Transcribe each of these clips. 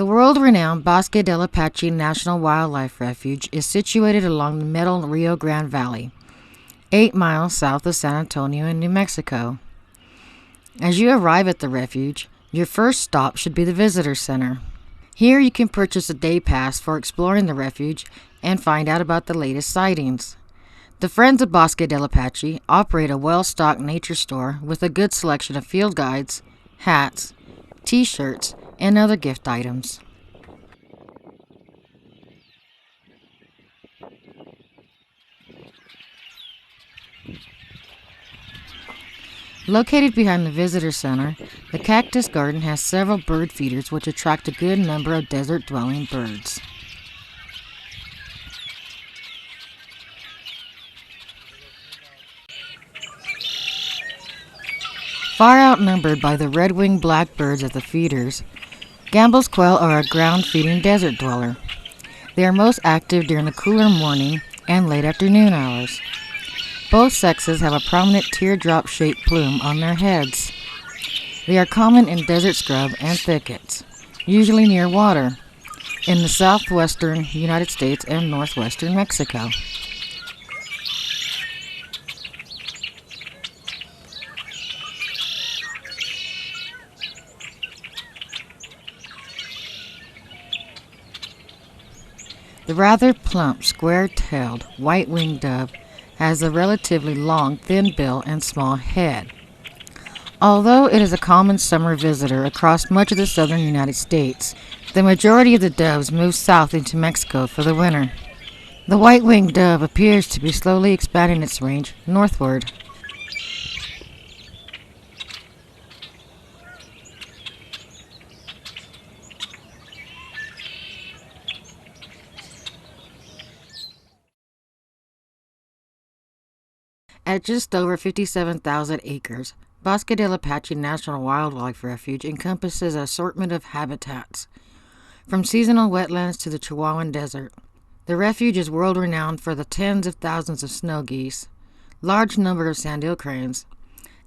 The world-renowned Bosque del Apache National Wildlife Refuge is situated along the middle Rio Grande Valley, 8 miles south of San Antonio in New Mexico. As you arrive at the refuge, your first stop should be the Visitor Center. Here you can purchase a day pass for exploring the refuge and find out about the latest sightings. The Friends of Bosque del Apache operate a well-stocked nature store with a good selection of field guides, hats, t-shirts, and other gift items. Located behind the Visitor Center, the Cactus Garden has several bird feeders which attract a good number of desert-dwelling birds. Far outnumbered by the red-winged blackbirds at the feeders, Gambel's quail are a ground-feeding desert dweller. They are most active during the cooler morning and late afternoon hours. Both sexes have a prominent teardrop-shaped plume on their heads. They are common in desert scrub and thickets, usually near water, in the southwestern United States and northwestern Mexico. The rather plump, square-tailed, white-winged dove has a relatively long, thin bill and small head. Although it is a common summer visitor across much of the southern United States, the majority of the doves move south into Mexico for the winter. The white-winged dove appears to be slowly expanding its range northward. At just over 57,000 acres, Bosque del Apache National Wildlife Refuge encompasses an assortment of habitats, from seasonal wetlands to the Chihuahuan Desert. The refuge is world-renowned for the tens of thousands of snow geese, large number of Sandhill Cranes,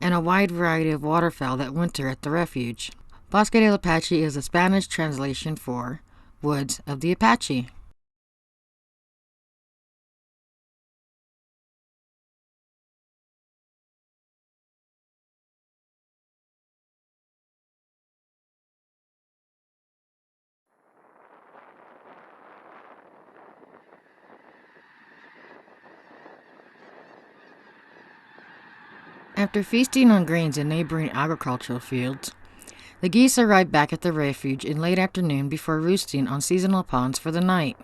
and a wide variety of waterfowl that winter at the refuge. Bosque del Apache is a Spanish translation for Woods of the Apache. After feasting on grains in neighboring agricultural fields, the geese arrive back at the refuge in late afternoon before roosting on seasonal ponds for the night.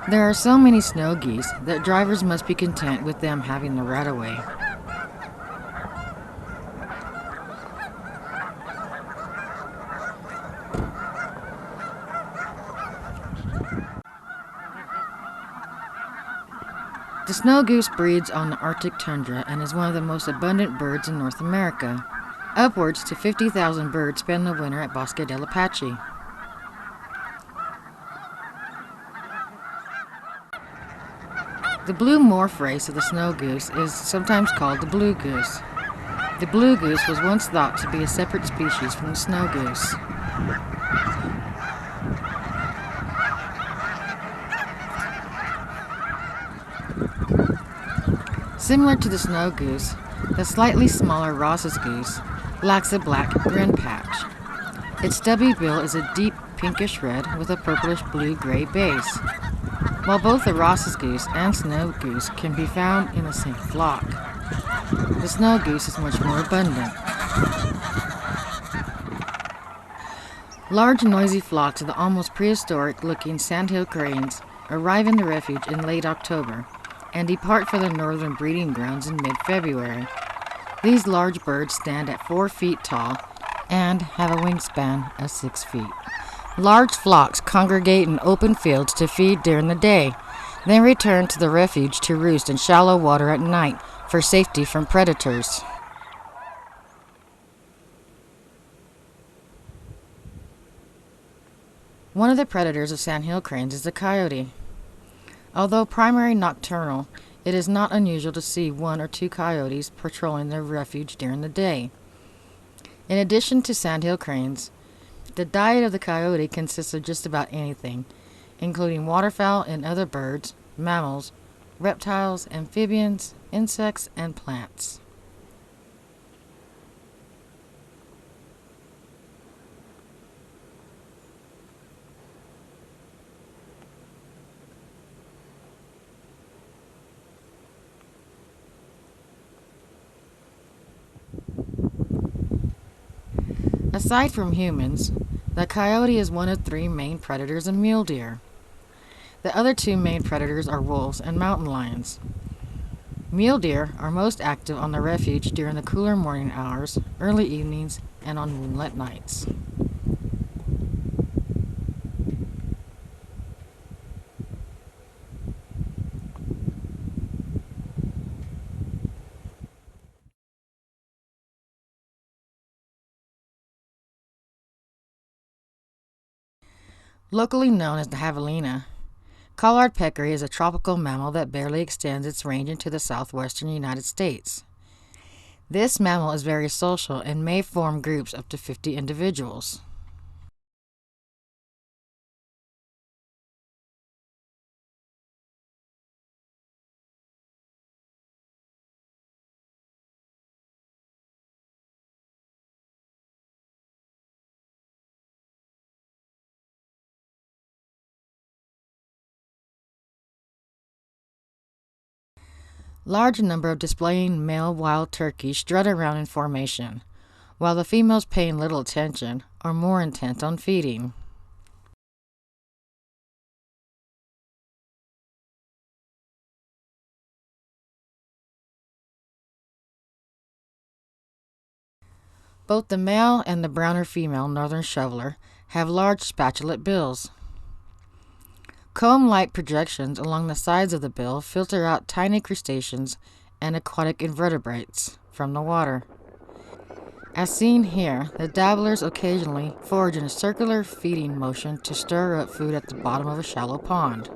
There are so many snow geese that drivers must be content with them having the right-of-way. The snow goose breeds on the Arctic tundra and is one of the most abundant birds in North America. Upwards to 50,000 birds spend the winter at Bosque del Apache. The blue morph race of the snow goose is sometimes called the blue goose. The blue goose was once thought to be a separate species from the snow goose. Similar to the snow goose, the slightly smaller Ross's goose lacks a black grin patch. Its stubby bill is a deep pinkish red with a purplish blue-gray base. While both the Ross's goose and snow goose can be found in the same flock, the snow goose is much more abundant. Large noisy flocks of the almost prehistoric-looking Sandhill Cranes arrive in the refuge in late October, and depart for the northern breeding grounds in mid-February. These large birds stand at 4 feet tall and have a wingspan of 6 feet. Large flocks congregate in open fields to feed during the day, then return to the refuge to roost in shallow water at night for safety from predators. One of the predators of Sandhill Cranes is the coyote. Although primarily nocturnal, it is not unusual to see 1 or 2 coyotes patrolling their refuge during the day. In addition to Sandhill Cranes, the diet of the coyote consists of just about anything, including waterfowl and other birds, mammals, reptiles, amphibians, insects, and plants. Aside from humans, the coyote is one of 3 main predators of mule deer. The other 2 main predators are wolves and mountain lions. Mule deer are most active on the refuge during the cooler morning hours, early evenings, and on moonlit nights. Locally known as the Javelina, collared peccary is a tropical mammal that barely extends its range into the southwestern United States. This mammal is very social and may form groups up to 50 individuals. Large number of displaying male wild turkeys strut around in formation, while the females paying little attention are more intent on feeding. Both the male and the browner female northern shoveler have large spatulate bills. Comb-like projections along the sides of the bill filter out tiny crustaceans and aquatic invertebrates from the water. As seen here, the dabblers occasionally forage in a circular feeding motion to stir up food at the bottom of a shallow pond.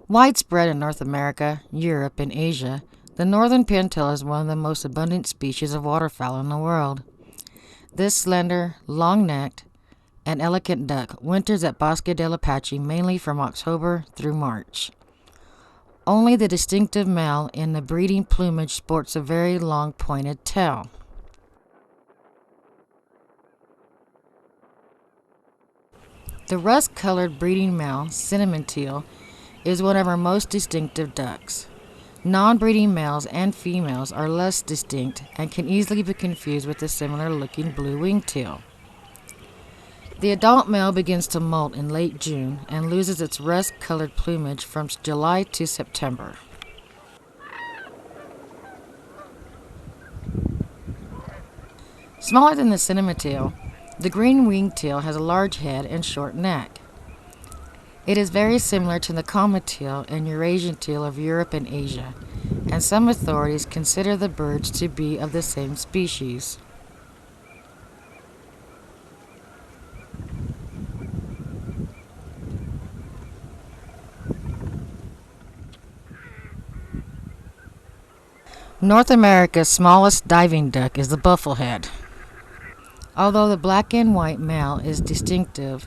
Widespread in North America, Europe, and Asia, the northern pintail is one of the most abundant species of waterfowl in the world. This slender, long-necked, and elegant duck winters at Bosque del Apache mainly from October through March. Only the distinctive male in the breeding plumage sports a very long pointed tail. The rust-colored breeding male, cinnamon teal, is one of our most distinctive ducks. Non-breeding males and females are less distinct and can easily be confused with the similar-looking blue-winged teal. The adult male begins to molt in late June and loses its rust-colored plumage from July to September. Smaller than the cinnamon teal, the green-winged teal has a large head and short neck. It is very similar to the common teal and Eurasian teal of Europe and Asia, and some authorities consider the birds to be of the same species. North America's smallest diving duck is the Bufflehead. Although the black and white male is distinctive,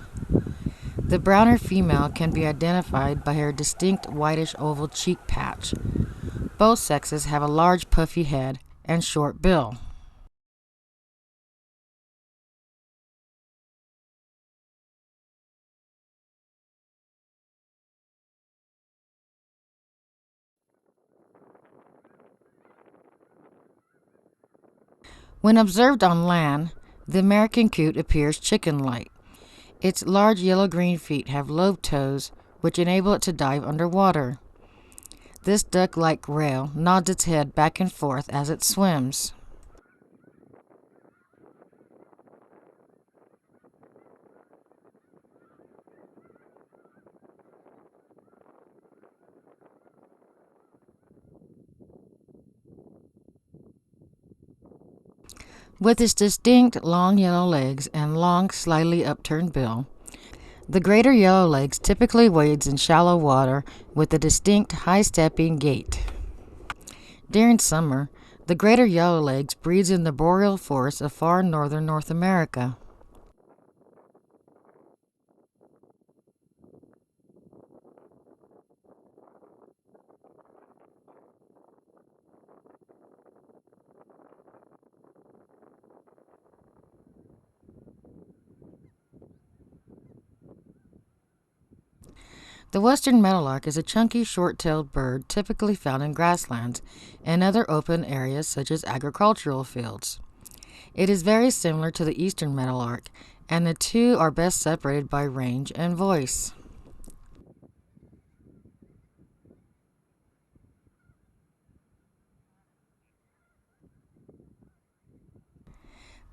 the browner female can be identified by her distinct whitish oval cheek patch. Both sexes have a large puffy head and short bill. When observed on land, The American coot appears chicken-like. Its large yellow-green feet have lobed toes, which enable it to dive underwater. This duck-like rail nods its head back and forth as it swims. With its distinct long yellow legs and long, slightly upturned bill, the greater yellowlegs typically wades in shallow water with a distinct high-stepping gait. During summer, the greater yellowlegs breeds in the boreal forests of far northern North America. The western meadowlark is a chunky, short-tailed bird typically found in grasslands and other open areas such as agricultural fields. It is very similar to the eastern meadowlark, and the two are best separated by range and voice.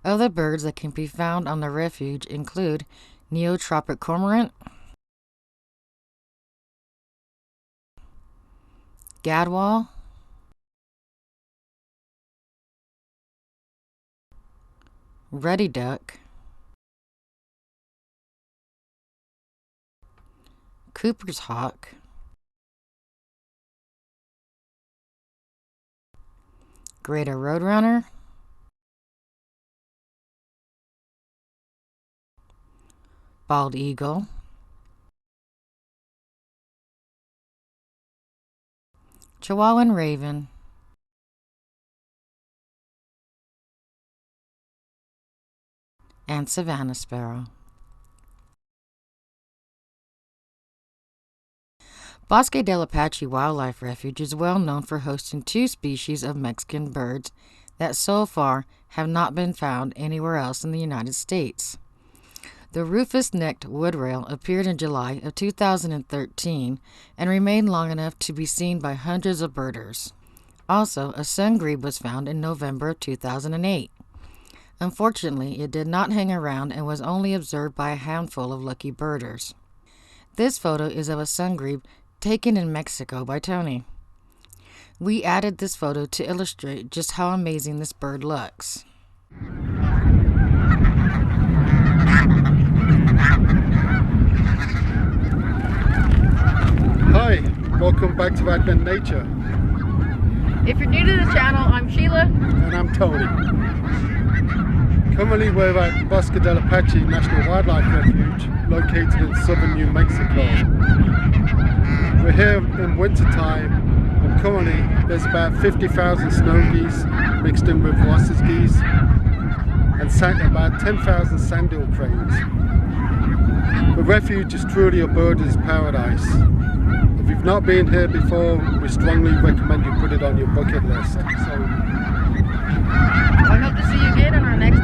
Other birds that can be found on the refuge include Neotropic Cormorant, Gadwall, Ruddy Duck, Cooper's Hawk, Greater Roadrunner, Bald Eagle, Chihuahuan Raven, and Savannah Sparrow. Bosque del Apache Wildlife Refuge is well known for hosting two species of Mexican birds that so far have not been found anywhere else in the United States. The rufous-necked wood-rail appeared in July of 2013 and remained long enough to be seen by hundreds of birders. Also, a sungrebe was found in November of 2008. Unfortunately, it did not hang around and was only observed by a handful of lucky birders. This photo is of a sungrebe taken in Mexico by Tony. We added this photo to illustrate just how amazing this bird looks. Hi, welcome back to Advent Nature. If you're new to the channel, I'm Sheila. And I'm Tony. Currently we're at Bosque del Apache National Wildlife Refuge, located in southern New Mexico. We're here in winter time, and currently there's about 50,000 snow geese mixed in with Ross's geese, and about 10,000 Sandhill Cranes. The refuge is truly a birder's paradise. If you've not been here before, we strongly recommend you put it on your bucket list. I hope to see you again on our next